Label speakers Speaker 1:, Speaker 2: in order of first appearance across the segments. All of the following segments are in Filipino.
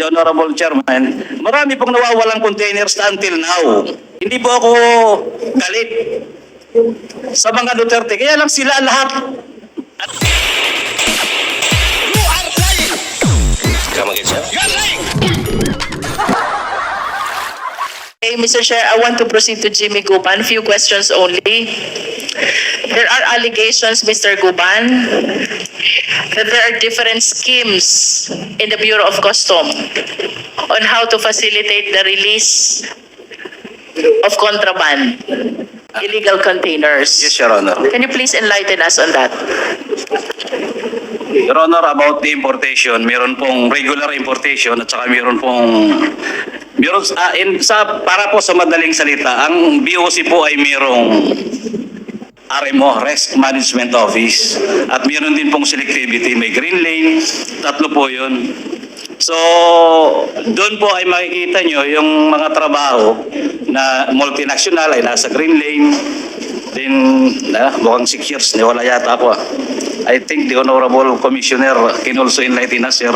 Speaker 1: the Honorable Chairman, marami pong nawawalang containers until now. Hindi po ako galit sa mga Duterte, kaya lang sila lahat.
Speaker 2: You are lying!
Speaker 3: Come again, sir.
Speaker 2: You are lying!
Speaker 4: Okay, Mr. Chair, I want to proceed to Jimmy Guban. Few questions only. There are allegations, Mr. Guban, that there are different schemes in the Bureau of Customs on how to facilitate the release of contraband, illegal containers.
Speaker 1: Yes, Your Honor.
Speaker 4: Can you please enlighten us on that?
Speaker 1: Your Honor, about the importation, meron pong regular importation at saka para po sa madaling salita, ang BOC po ay merong RMO, Risk Management Office, at meron din pong selectivity, may green lane, tatlo po yun. So, doon po ay makikita nyo yung mga trabaho na multinational ay nasa green lane. Then, mukhang 6 years, wala yata ako. I think the Honorable Commissioner can also enlighten us, sir,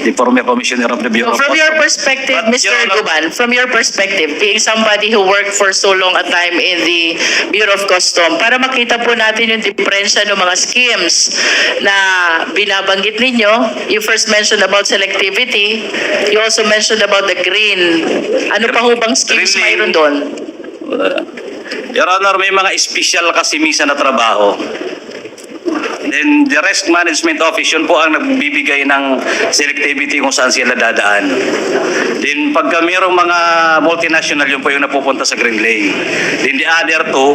Speaker 1: the former Commissioner of the Bureau of
Speaker 4: From your
Speaker 1: Customs.
Speaker 4: perspective,
Speaker 1: But,
Speaker 4: Mr.
Speaker 1: Your Honor,
Speaker 4: Guban, from your perspective, being somebody who worked for so long a time in the Bureau of Customs, para makita po natin yung diferensya ng mga schemes na binabanggit ninyo, you first mentioned about selectivity, you also mentioned about the green. Ano pa ho bang schemes
Speaker 1: Green lane.
Speaker 4: mayroon doon?
Speaker 1: Your Honor, may mga special kasi misa na trabaho. Then the Risk Management Office, yun po ang nagbibigay ng selectivity kung saan sila dadaan. Then pagka mayroong mga multinational, yun po yung napupunta sa green lane. Then the other two,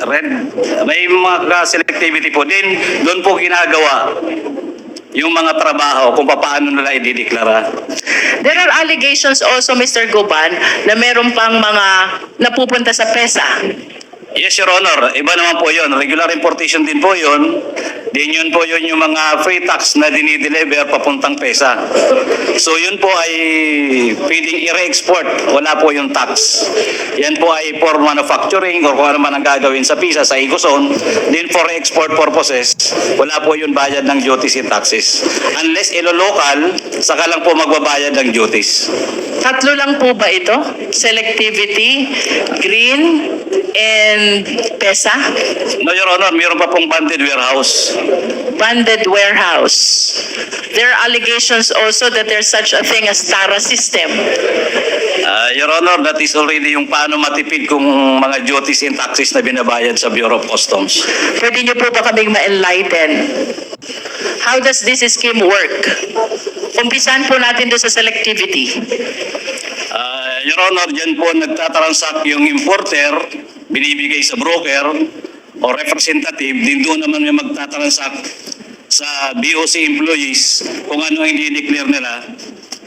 Speaker 1: red, may mga selectivity po. Then doon po ginagawa yung mga trabaho kung paano nila idideklara.
Speaker 4: There are allegations also, Mr. Guban, na meron pang mga napupunta sa PESA.
Speaker 1: Yes, Your Honor. Iba naman po yun. Regular importation din po yun. Din yun po yun yung mga free tax na dinideliver papuntang PESA. So yun po ay pwedeng i-re-export. Wala po yung tax. Yan po ay for manufacturing or kung ano man ang gagawin sa PISA, sa Iguzon. Then for export purposes, wala po yun bayad ng duties and taxes. Unless ilo-local, saka lang po magbabayad ng duties.
Speaker 4: Tatlo lang po ba ito? Selectivity, green, and PESA?
Speaker 1: No, Your Honor, mayroon pa pong banded warehouse.
Speaker 4: Banded warehouse. There are allegations also that there's such a thing as TARA system.
Speaker 1: Your Honor, that is already yung paano matipid kung mga duties and taxes na binabayad sa Bureau of Customs.
Speaker 4: Pwede niyo po ba kaming ma-enlighten? How does this scheme work? Umpisan po natin doon sa selectivity.
Speaker 1: Your Honor, dyan po nagtatransact yung importer, binibigay sa broker o representative, din doon naman may magtatransact sa BOC employees kung ano ang i-declare nila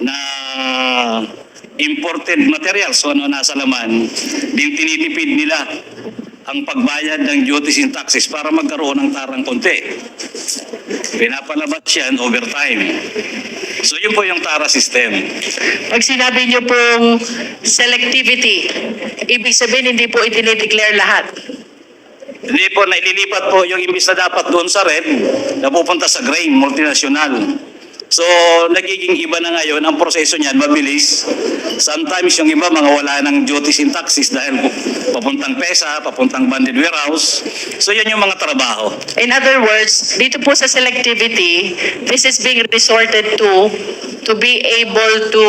Speaker 1: na imported materials, so ano nasa laman, din tinitipid nila ang pagbayad ng duties and taxes para magkaroon ng tarang konti. Pinapalabas yan overtime. So yun po yung TARA system.
Speaker 4: Pag sinabi niyo pong selectivity, ibig sabihin hindi po i-declare lahat.
Speaker 1: Hindi po, naililipat po yung imbis na dapat doon sa red, napupunta sa grain, multinational. So, nagiging iba na ngayon, ang proseso niyan, mabilis. Sometimes yung iba, mga wala ng duties and taxes dahil papuntang PESA, papuntang banded warehouse. So, yan yung mga trabaho.
Speaker 4: In other words, dito po sa selectivity, this is being resorted to be able to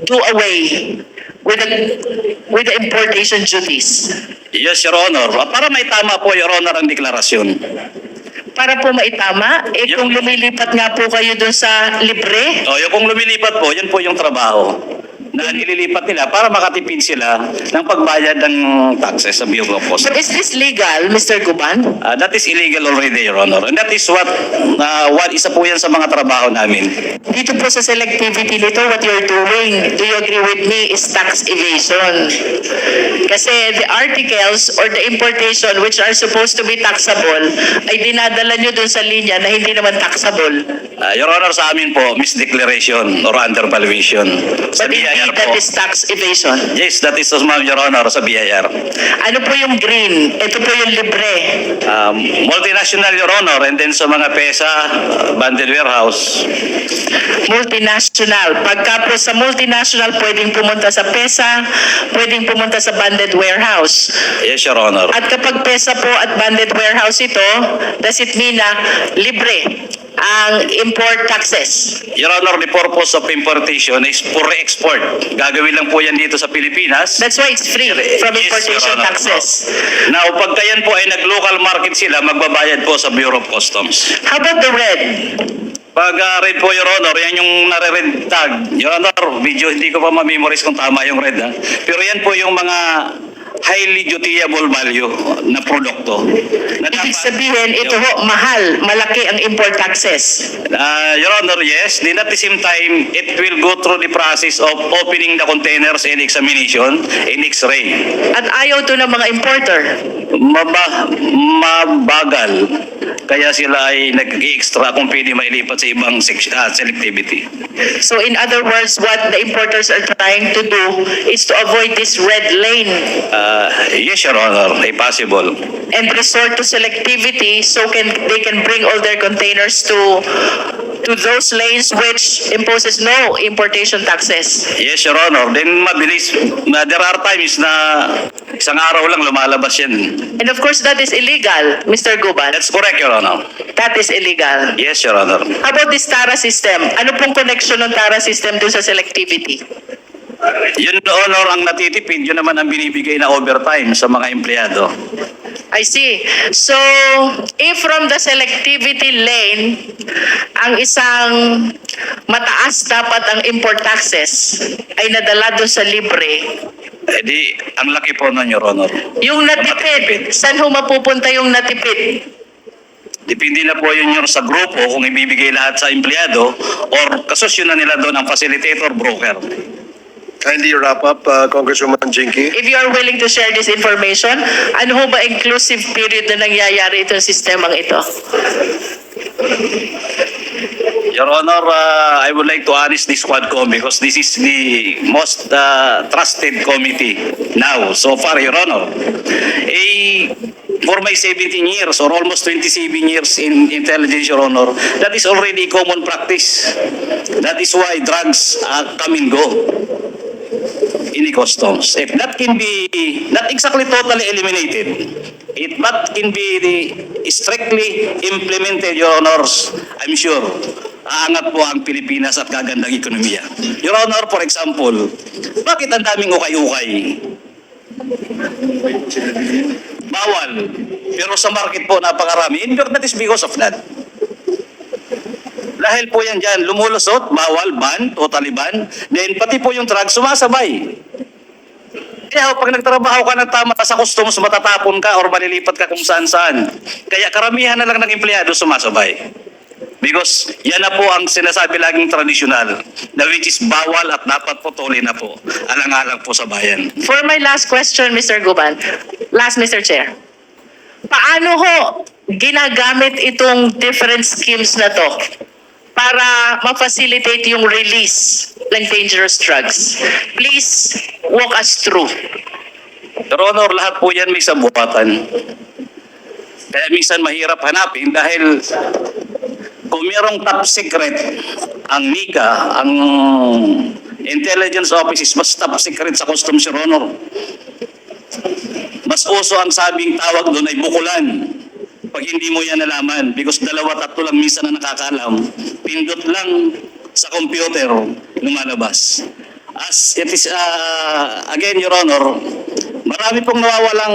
Speaker 4: do away with the importation duties.
Speaker 1: Yes, Your Honor. Para may tama po, Your Honor, ang deklarasyon.
Speaker 4: Para po maitama, kung lumilipat nga po kayo dun sa libre,
Speaker 1: Yung kung lumilipat po, yan po yung trabaho na nililipat nila para makatipid sila ng pagbayad ng taxes sa Bureau of
Speaker 4: so
Speaker 1: Customs.
Speaker 4: is this legal, Mr. Guban?
Speaker 1: That is illegal already, Your Honor. And that is what isa po yan sa mga trabaho namin.
Speaker 4: Dito po sa selectivity nito, what you're doing, do you agree with me, is tax evasion. Kasi the articles or the importation which are supposed to be taxable ay dinadala nyo dun sa linya na hindi naman taxable.
Speaker 1: Your Honor, sa amin po, misdeclaration or undervaluation. Sa
Speaker 4: But hindi
Speaker 1: BIR
Speaker 4: that
Speaker 1: po.
Speaker 4: is tax evasion.
Speaker 1: Yes, that is, Ma'am, Your Honor, sa BIR.
Speaker 4: Ano po yung green? Ito po yung libre.
Speaker 1: Multinational, Your Honor, and then sa mga PESA, bundle warehouse.
Speaker 4: Multinational. Pagka po sa multinational, pwedeng pumunta sa PESA, pwedeng pumunta sa banded warehouse.
Speaker 1: Yes, Your Honor.
Speaker 4: At kapag PESA po at banded warehouse ito, does it mean na libre ang import taxes?
Speaker 1: Your Honor, the purpose of importation is for export. Gagawin lang po yan dito sa Pilipinas.
Speaker 4: That's why it's free from
Speaker 1: Yes,
Speaker 4: importation
Speaker 1: Your Honor.
Speaker 4: taxes.
Speaker 1: Now, pagka yan po ay nag-local market sila, magbabayad po sa Bureau of Customs.
Speaker 4: How about the red?
Speaker 1: Pag red po, Your Honor, yan yung nare-red tag. Your Honor, video, hindi ko pa ma-memorize kung tama yung red, ha? Pero yan po yung mga highly dutiable value na produkto. Na
Speaker 4: Ibig sabihin, ito ho, mahal, malaki ang import taxes.
Speaker 1: Your Honor, yes. Then at the same time, it will go through the process of opening the containers and examination in X-ray.
Speaker 4: At ayaw to ng mga importer.
Speaker 1: Mabagal. Kaya sila ay nag-extra kung pwede mailipat sa ibang selectivity.
Speaker 4: So in other words, what the importers are trying to do is to avoid this red lane
Speaker 1: Yes, Your Honor, ay possible.
Speaker 4: and resort to selectivity so they can bring all their containers to those lanes which imposes no importation taxes.
Speaker 1: Yes, Your Honor. Then mabilis. There are times na isang araw lang lumalabas yan.
Speaker 4: And of course, that is illegal, Mr. Guban.
Speaker 1: That's correct, Your Honor.
Speaker 4: That is illegal.
Speaker 1: Yes, Your Honor.
Speaker 4: How about this TARA system? Ano pong connection ng TARA system dun sa selectivity?
Speaker 1: Yun, Honor, ang natitipid, yun naman ang binibigay na overtime sa mga empleyado.
Speaker 4: I see. So, if from the selectivity lane, ang isang mataas dapat ang import taxes ay nadala doon sa libre,
Speaker 1: Eh di, ang laki po nun, Your Honor.
Speaker 4: yung natipid, saan ho mapupunta yung natipid?
Speaker 1: Depende na po yun yung sa grupo kung ibibigay lahat sa empleyado or kasosyo na nila doon ang facilitator, broker.
Speaker 5: Kindly wrap up, Congresswoman Jinky.
Speaker 4: If you are willing to share this information, ano ho ba inclusive period na nangyayari itong sistemang ito?
Speaker 1: Your Honor, I would like to honest this Quadcom because this is the most trusted committee now, so far, Your Honor. For my 17 years or almost 27 years in intelligence, Your Honor, that is already common practice. That is why drugs come and go in the customs. If that can be not exactly totally eliminated, if that can be strictly implemented, Your Honors, I'm sure aangat po ang Pilipinas at gagandang ekonomiya. Your Honor, for example, bakit ang daming ukay-ukay? Bawal. Pero sa market po napakarami. In fact, that is because of that. Dahil po yan dyan, lumulusot, bawal, ban, totally ban. Then pati po yung drug sumasabay. Kaya pag nagtrabaho ka ng tama sa customs, matatapon ka or malilipat ka kung saan-saan. Kaya karamihan na lang ng empleyado sumasabay. Because yan na po ang sinasabi laging tradisyonal, na which is bawal at dapat putulin na po. Alang-alang po sa bayan.
Speaker 4: For my last question, Mr. Guban, last, Mr. Chair, paano ho ginagamit itong different schemes na to para ma-facilitate yung release ng dangerous drugs? Please walk us through.
Speaker 1: Your Honor, lahat po yan may sabuatan. Kaya minsan mahirap hanapin dahil kung mayroong top secret ang NICA, ang intelligence office is mas top secret sa customs, Your Honor. Mas uso ang sabing tawag doon ay bukulan. Pag hindi mo yan nalaman, because 2-3 lang minsan na nakakaalam, pindot lang sa computer, lumalabas. As it is, again, Your Honor, marami pong nawawalang,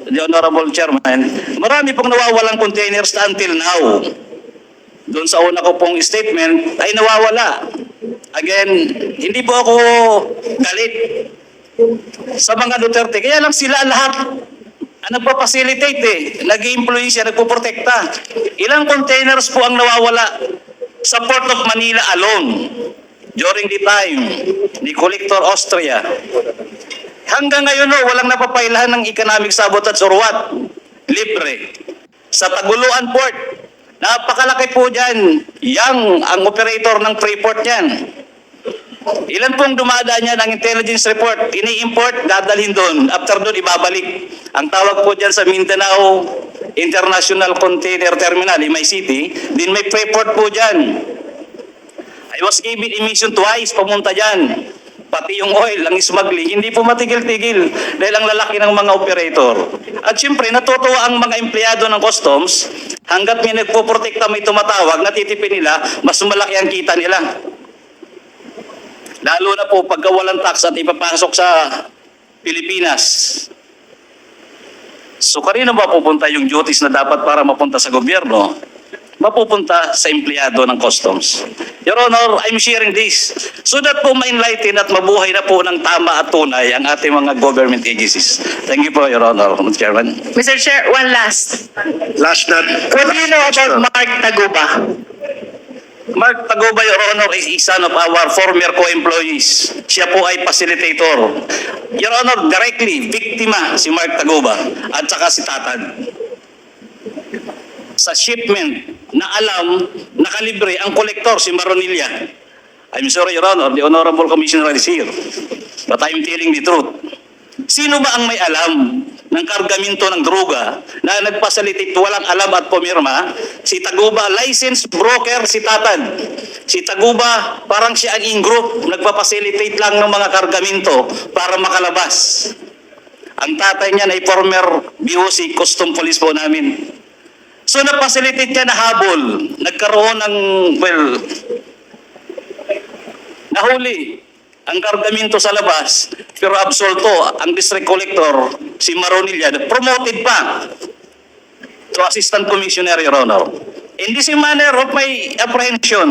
Speaker 1: the Honorable Chairman, marami pong nawawalang containers until now. Doon sa una ko pong statement ay nawawala. Again, hindi po ako galit sa mga Duterte. Kaya lang sila lahat ang nagpa-facilitate nag-i-influence, nagpo-protekta. Ilang containers po ang nawawala sa Port of Manila alone during the time ni Collector Austria. Hanggang ngayon walang napapailahan ng economic sabotage or what? Libre. Sa Taguluan Port, napakalaki po dyan. Yang ang operator ng Freeport yan. Ilan pong dumadaan niya ng intelligence report, ini-import, dadalhin doon. After doon, ibabalik. Ang tawag po dyan sa Mindanao International Container Terminal, MICT, din may pre-port po dyan. I was given emission twice, pamunta dyan. Pati yung oil, ang smuggling, hindi po matigil-tigil dahil ang lalaki ng mga operator. At syempre, natutuwa ang mga empleyado ng customs hanggat may nagpoprotekta, may tumatawag, natitipin nila, mas malaki ang kita nila. Lalo na po pagka walang tax at ipapasok sa Pilipinas. So kanino ba pupunta yung duties na dapat para mapunta sa gobyerno? Mapupunta sa empleyado ng customs. Your Honor, I'm sharing this so that po ma-enlighten at mabuhay na po ng tama at tunay ang ating mga government agencies. Thank you po, Your Honor, Mr. Chairman.
Speaker 4: Mr. Chair, one last.
Speaker 5: Last not.
Speaker 4: What do you know about Mark Taguba?
Speaker 1: Mark Taguba, Your Honor, is son of our former co-employees. Siya po ay facilitator. Your Honor, directly, biktima si Mark Taguba at saka si Tatad. Sa shipment na alam, nakalibre ang kolektor si Maronilla. I'm sorry, Your Honor, the Honorable Commissioner is here. But I'm telling the truth. Sino ba ang may alam ng kargamento ng droga na nagpasalitate walang alam at pumirma? Si Taguba, licensed broker si Tatad. Si Taguba, parang siya ang in-group, nagpapasilitate lang ng mga kargamento para makalabas. Ang tatay niya ay former BOC, custom police po namin. So napasilitate niya na habol, nagkaroon ng, nahuli ang kargamento sa labas, pero absolto, ang district collector, si Maronilla, promoted pa to Assistant Commissioner, Your Honor. In this manner of my apprehension,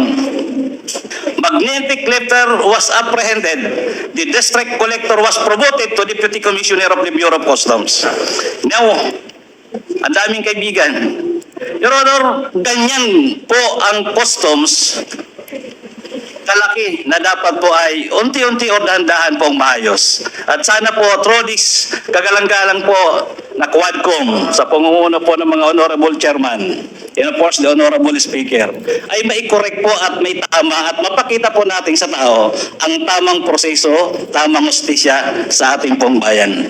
Speaker 1: magnetic letter was apprehended. The district collector was promoted to Deputy Commissioner of the Bureau of Customs. Now, ang daming kaibigan. Your Honor, ganyan po ang customs kalaki na dapat po ay unti-unti o dahan-dahan pong maayos. At sana po, through this kagalang-galang po na Quadcom sa pangunguna po ng mga Honorable Chairman and of course the Honorable Speaker, ay mai-correct po at may tama at mapakita po natin sa tao ang tamang proseso, tamang hustisya sa ating pong bayan.